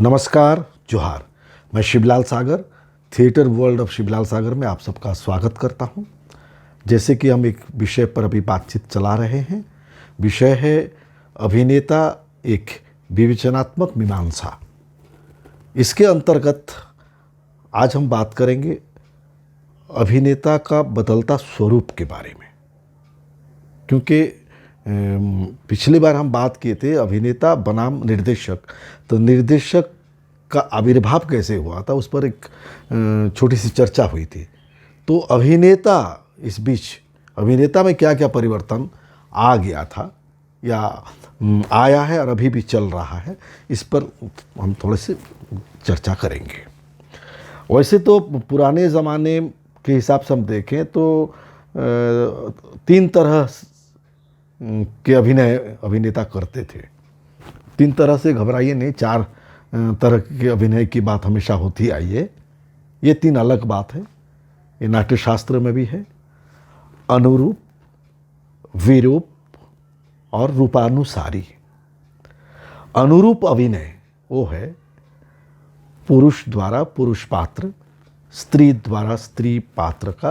नमस्कार, जोहार। मैं शिवलाल सागर, थिएटर वर्ल्ड ऑफ शिवलाल सागर में आप सबका स्वागत करता हूं। जैसे कि हम एक विषय पर अभी बातचीत चला रहे हैं। विषय है अभिनेता एक विवेचनात्मक मीमांसा। इसके अंतर्गत आज हम बात करेंगे अभिनेता का बदलता स्वरूप के बारे में, क्योंकि पिछली बार हम बात किए थे अभिनेता बनाम निर्देशक। तो निर्देशक का आविर्भाव कैसे हुआ था उस पर एक छोटी सी चर्चा हुई थी। तो अभिनेता, इस बीच अभिनेता में क्या क्या परिवर्तन आ गया था या आया है और अभी भी चल रहा है, इस पर हम थोड़े से चर्चा करेंगे। वैसे तो पुराने ज़माने के हिसाब से हम देखें तो तीन तरह के अभिनेता करते थे। तीन तरह से घबराइए नहीं, चार तरह के अभिनय की बात हमेशा होती आई है। ये तीन अलग बात है, ये नाट्यशास्त्र में भी है। अनुरूप, विरूप और रूपानुसारी। अनुरूप अभिनय वो है पुरुष द्वारा पुरुष पात्र, स्त्री द्वारा स्त्री पात्र का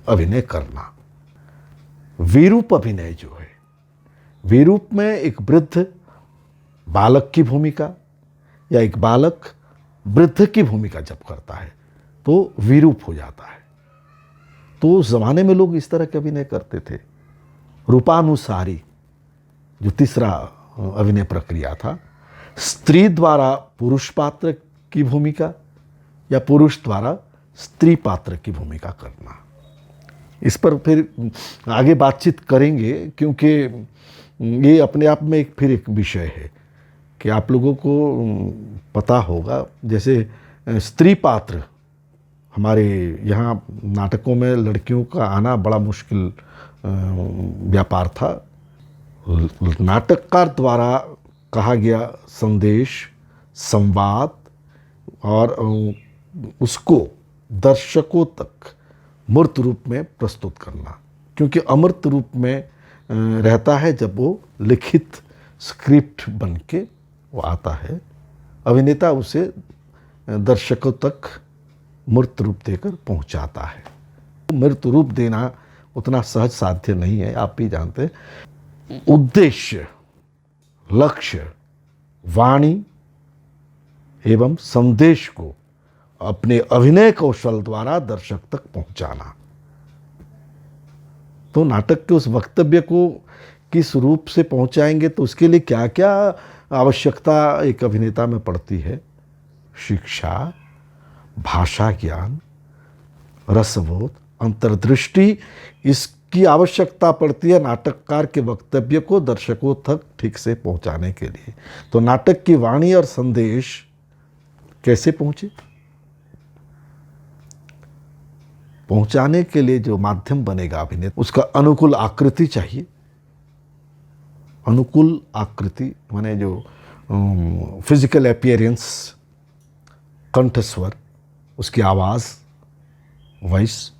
अभिनय करना। विरूप अभिनय जो है, विरूप में एक वृद्ध बालक की भूमिका या एक बालक वृद्ध की भूमिका जब करता है तो विरूप हो जाता है। तो उस जमाने में लोग इस तरह के अभिनय करते थे। रूपानुसारी जो तीसरा अभिनय प्रक्रिया था, स्त्री द्वारा पुरुष पात्र की भूमिका या पुरुष द्वारा स्त्री पात्र की भूमिका करना। इस पर फिर आगे बातचीत करेंगे, क्योंकि ये अपने आप में फिर एक विषय है कि आप लोगों को पता होगा। जैसे स्त्री पात्र, हमारे यहाँ नाटकों में लड़कियों का आना बड़ा मुश्किल व्यापार था। नाटककार द्वारा कहा गया संदेश, संवाद और उसको दर्शकों तक मूर्त रूप में प्रस्तुत करना, क्योंकि अमूर्त रूप में रहता है जब वो लिखित स्क्रिप्ट बन के वो आता है। अभिनेता उसे दर्शकों तक मूर्त रूप देकर पहुंचाता है। मूर्त रूप देना उतना सहज साध्य नहीं है, आप भी जानते हैं। उद्देश्य, लक्ष्य, वाणी एवं संदेश को अपने अभिनय कौशल द्वारा दर्शक तक पहुंचाना। तो नाटक के उस वक्तव्य को किस रूप से पहुंचाएंगे, तो उसके लिए क्या क्या आवश्यकता एक अभिनेता में पड़ती है। शिक्षा, भाषा ज्ञान, रसबोध, अंतर्दृष्टि, इसकी आवश्यकता पड़ती है नाटककार के वक्तव्य को दर्शकों तक ठीक से पहुंचाने के लिए। तो नाटक की वाणी और संदेश कैसे पहुंचाने के लिए जो माध्यम बनेगा अभिनय, उसका अनुकूल आकृति चाहिए। अनुकूल आकृति माने जो फिजिकल अपीयरेंस, कंठस्वर, उसकी आवाज़, वॉइस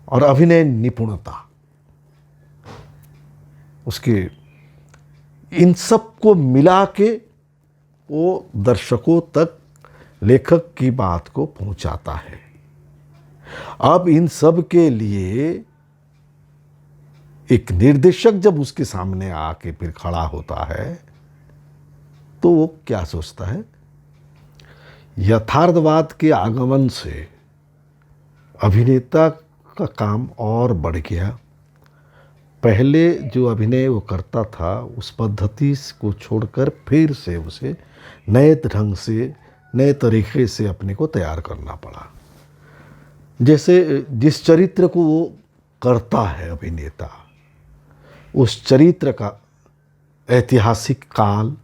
और अभिनय निपुणता, उसके इन सब को मिला के वो दर्शकों तक लेखक की बात को पहुंचाता है। अब इन सब के लिए एक निर्देशक जब उसके सामने आके फिर खड़ा होता है तो वो क्या सोचता है। यथार्थवाद के आगमन से अभिनेता का काम और बढ़ गया। पहले जो अभिनय वो करता था उस पद्धति को छोड़कर फिर से उसे नए ढंग से, नए तरीके से अपने को तैयार करना पड़ा। जैसे जिस चरित्र को वो करता है अभिनेता, उस चरित्र का ऐतिहासिक काल,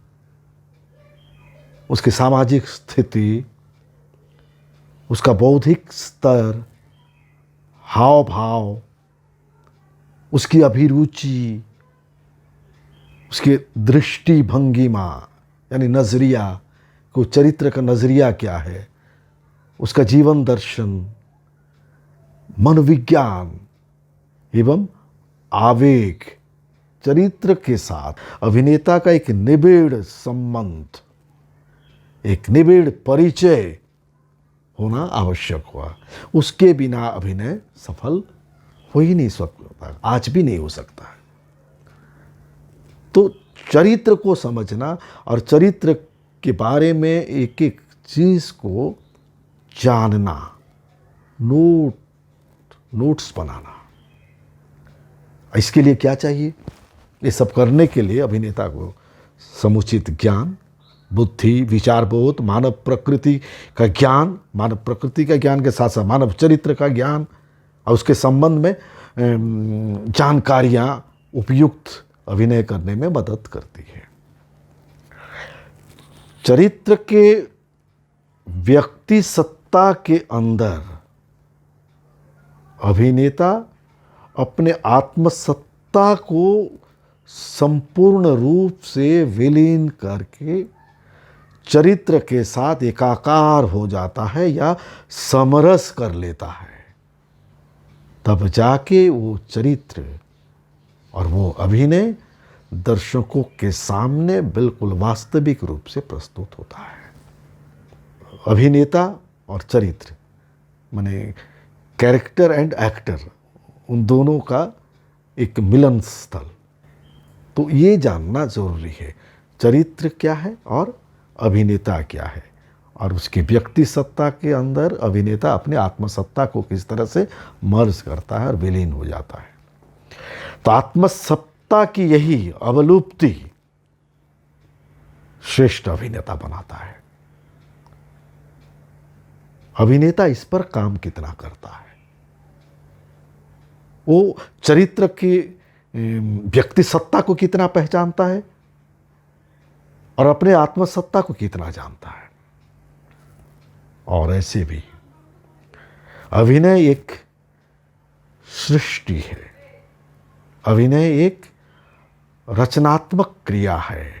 उसकी सामाजिक स्थिति, उसका बौद्धिक स्तर, हाव भाव, उसकी अभिरुचि, उसकी दृष्टि भंगिमा यानी नज़रिया, को चरित्र का नज़रिया क्या है, उसका जीवन दर्शन, मनोविज्ञान एवं आवेग, चरित्र के साथ अभिनेता का एक निबिड़ संबंध एक निबिड़ परिचय होना आवश्यक हुआ। उसके बिना अभिनय सफल हो ही नहीं सकता, आज भी नहीं हो सकता है। तो चरित्र को समझना और चरित्र के बारे में एक एक चीज़ को जानना, नोट्स बनाना, इसके लिए क्या चाहिए? ये सब करने के लिए अभिनेता को समुचित ज्ञान, बुद्धि, विचारबोध, मानव प्रकृति का ज्ञान के साथ साथ मानव चरित्र का ज्ञान और उसके संबंध में जानकारियाँ उपयुक्त अभिनय करने में मदद करती है। चरित्र के व्यक्ति सत्ता के अंदर अभिनेता अपने आत्मसत्ता को संपूर्ण रूप से विलीन करके चरित्र के साथ एकाकार हो जाता है या समरस कर लेता है। तब जाके वो चरित्र और वो अभिनय दर्शकों के सामने बिल्कुल वास्तविक रूप से प्रस्तुत होता है। अभिनेता और चरित्र माने कैरेक्टर एंड एक्टर, उन दोनों का एक मिलन स्थल। तो ये जानना जरूरी है, चरित्र क्या है और अभिनेता क्या है, और उसकी व्यक्ति सत्ता के अंदर अभिनेता अपने आत्मसत्ता को किस तरह से मर्ज करता है और विलीन हो जाता है। तो आत्मसत्ता की यही अवलुप्ति श्रेष्ठ अभिनेता बनाता है। अभिनेता इस पर काम कितना करता है, वो चरित्र की व्यक्ति सत्ता को कितना पहचानता है और अपने आत्मसत्ता को कितना जानता है। और ऐसे भी अभिनय एक सृष्टि है, अभिनय एक रचनात्मक क्रिया है।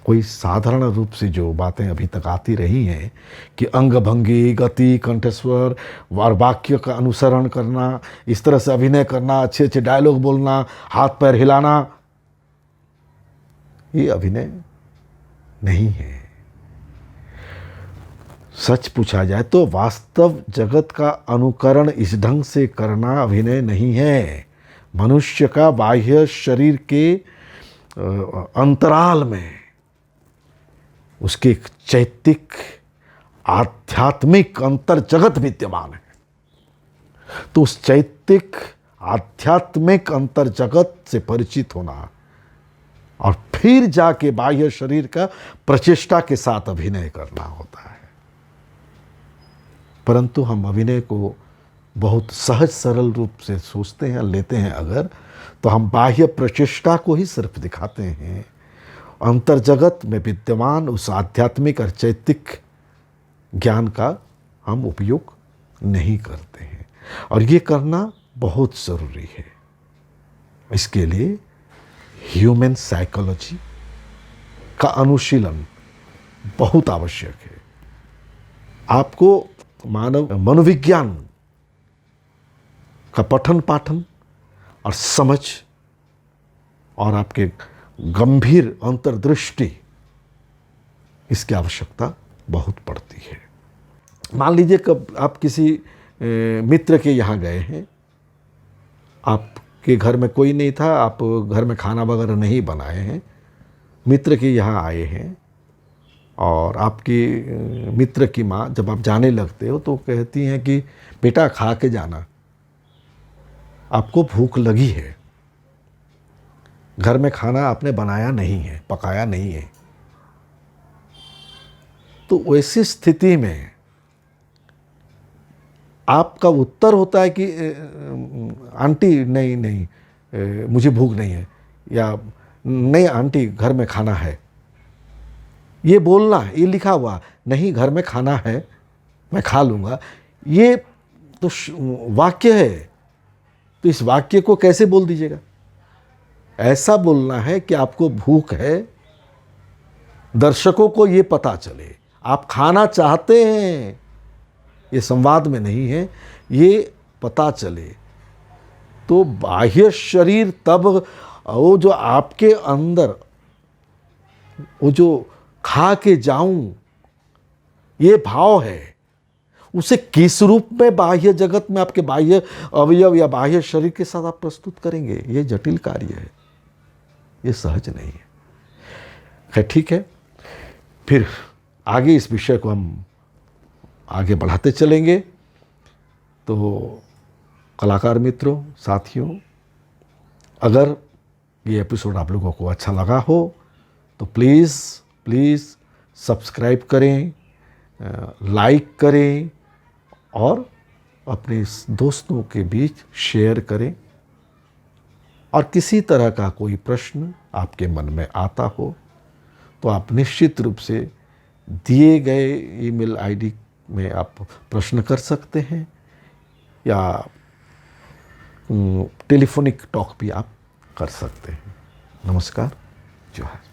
कोई साधारण रूप से जो बातें अभी तक आती रही हैं कि अंग भंगी, गति, कंठस्वर और वाक्य का अनुसरण करना, इस तरह से अभिनय करना, अच्छे अच्छे डायलॉग बोलना, हाथ पैर हिलाना, ये अभिनय नहीं है। सच पूछा जाए तो वास्तव जगत का अनुकरण इस ढंग से करना अभिनय नहीं है। मनुष्य का बाह्य शरीर के अंतराल में उसके एक चैतिक आध्यात्मिक अंतर जगत विद्यमान है। तो उस चैतिक आध्यात्मिक अंतर जगत से परिचित होना और फिर जाके बाह्य शरीर का प्रचेष्टा के साथ अभिनय करना होता है। परंतु हम अभिनय को बहुत सहज सरल रूप से सोचते हैं, लेते हैं अगर, तो हम बाह्य प्रचेष्टा को ही सिर्फ दिखाते हैं, अंतर जगत में विद्यमान उस आध्यात्मिक और चैतिक ज्ञान का हम उपयोग नहीं करते हैं। और ये करना बहुत ज़रूरी है। इसके लिए ह्यूमन साइकोलॉजी का अनुशीलन बहुत आवश्यक है। आपको मानव मनोविज्ञान का पठन पाठन और समझ और आपके गंभीर अंतर्दृष्टि, इसकी आवश्यकता बहुत पड़ती है। मान लीजिए कब आप किसी मित्र के यहाँ गए हैं, आपके घर में कोई नहीं था, आप घर में खाना वगैरह नहीं बनाए हैं, मित्र के यहाँ आए हैं और आपकी मित्र की माँ जब आप जाने लगते हो तो कहती हैं कि बेटा खा के जाना, आपको भूख लगी है, घर में खाना आपने बनाया नहीं है, पकाया नहीं है। तो वैसी स्थिति में आपका उत्तर होता है कि आंटी नहीं मुझे भूख नहीं है, या नहीं आंटी घर में खाना है। ये बोलना, ये लिखा हुआ नहीं घर में खाना है मैं खा लूँगा, ये तो वाक्य है। तो इस वाक्य को कैसे बोल दीजिएगा? ऐसा बोलना है कि आपको भूख है, दर्शकों को ये पता चले आप खाना चाहते हैं, ये संवाद में नहीं है, ये पता चले। तो बाह्य शरीर तब वो जो आपके अंदर वो जो खा के जाऊं, ये भाव है। उसे किस रूप में बाह्य जगत में आपके बाह्य अवयव या बाह्य शरीर के साथ आप प्रस्तुत करेंगे, ये जटिल कार्य है, ये सहज नहीं है। खैर ठीक है, फिर आगे इस विषय को हम आगे बढ़ाते चलेंगे। तो कलाकार मित्रों, साथियों, अगर ये एपिसोड आप लोगों को अच्छा लगा हो तो प्लीज़ सब्सक्राइब करें, लाइक करें और अपने दोस्तों के बीच शेयर करें। और किसी तरह का कोई प्रश्न आपके मन में आता हो तो आप निश्चित रूप से दिए गए ईमेल आईडी में आप प्रश्न कर सकते हैं या टेलीफोनिक टॉक भी आप कर सकते हैं। नमस्कार, जोहार।